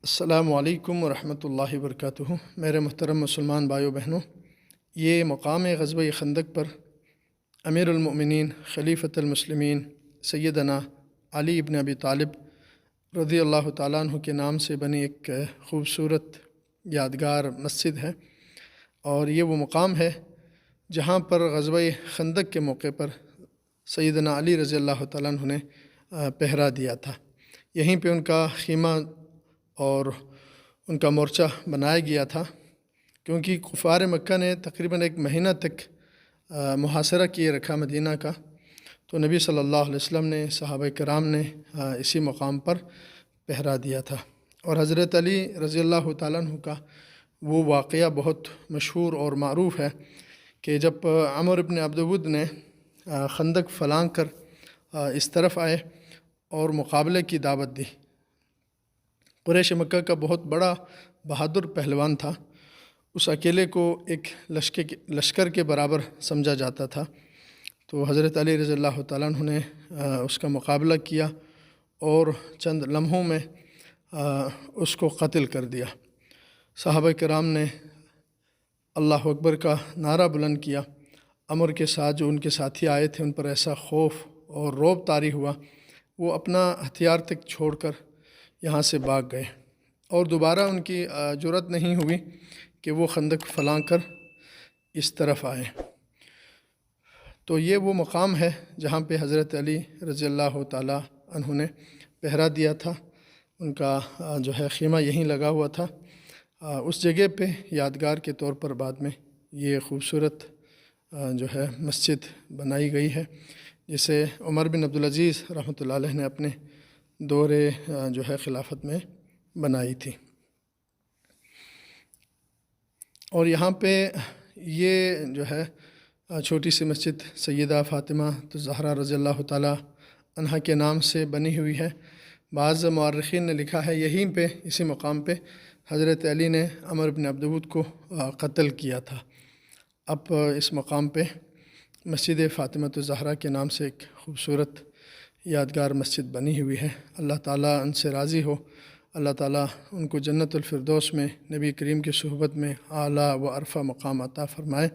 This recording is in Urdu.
السلام علیکم ورحمۃ اللہ وبرکاتہ۔ میرے محترم مسلمان بھائیو بہنوں، یہ مقام غزوہ خندق پر امیر المؤمنین خلیفۃ المسلمین سیدنا علی ابن ابی طالب رضی اللہ تعالیٰ عنہ کے نام سے بنی ایک خوبصورت یادگار مسجد ہے، اور یہ وہ مقام ہے جہاں پر غزوہ خندق کے موقع پر سیدنا علی رضی اللہ تعالیٰ عنہ نے پہرا دیا تھا۔ یہیں پہ ان کا خیمہ اور ان کا مورچہ بنایا گیا تھا، کیونکہ کفار مکہ نے تقریباً ایک مہینہ تک محاصرہ کیے رکھا مدینہ کا، تو نبی صلی اللہ علیہ وسلم نے، صحابہ کرام نے اسی مقام پر پہرا دیا تھا۔ اور حضرت علی رضی اللہ تعالیٰ عنہ کا وہ واقعہ بہت مشہور اور معروف ہے کہ جب عمر بن عبد ود نے خندق پھلانگ کر اس طرف آئے اور مقابلے کی دعوت دی۔ قریش مکہ کا بہت بڑا بہادر پہلوان تھا، اس اکیلے کو ایک لشکر کے برابر سمجھا جاتا تھا، تو حضرت علی رضی اللہ تعالیٰ عنہ نے اس کا مقابلہ کیا اور چند لمحوں میں اس کو قتل کر دیا۔ صحابہ کرام نے اللہ اکبر کا نعرہ بلند کیا۔ عمر کے ساتھ جو ان کے ساتھی آئے تھے ان پر ایسا خوف اور رعب طاری ہوا، وہ اپنا ہتھیار تک چھوڑ کر یہاں سے بھاگ گئے، اور دوبارہ ان کی جرأت نہیں ہوئی کہ وہ خندق پھلانگ کر اس طرف آئے۔ تو یہ وہ مقام ہے جہاں پہ حضرت علی رضی اللہ تعالیٰ عنہ نے پہرا دیا تھا، ان کا جو ہے خیمہ یہیں لگا ہوا تھا۔ اس جگہ پہ یادگار کے طور پر بعد میں یہ خوبصورت جو ہے مسجد بنائی گئی ہے، جسے عمر بن عبدالعزیز رحمۃ اللہ علیہ نے اپنے دور جو ہے خلافت میں بنائی تھی۔ اور یہاں پہ یہ جو ہے چھوٹی سی مسجد سیدہ فاطمہ الزہرا رضی اللہ تعالیٰ عنہا کے نام سے بنی ہوئی ہے۔ بعض مورخین نے لکھا ہے یہیں پہ اسی مقام پہ حضرت علی نے عمر بن عبد ود کو قتل کیا تھا۔ اب اس مقام پہ مسجد فاطمہ الزہرا کے نام سے ایک خوبصورت یادگار مسجد بنی ہوئی ہے۔ اللہ تعالیٰ ان سے راضی ہو، اللہ تعالیٰ ان کو جنت الفردوس میں نبی کریم کی صحبت میں اعلیٰ و عرفہ مقام عطا فرمائے۔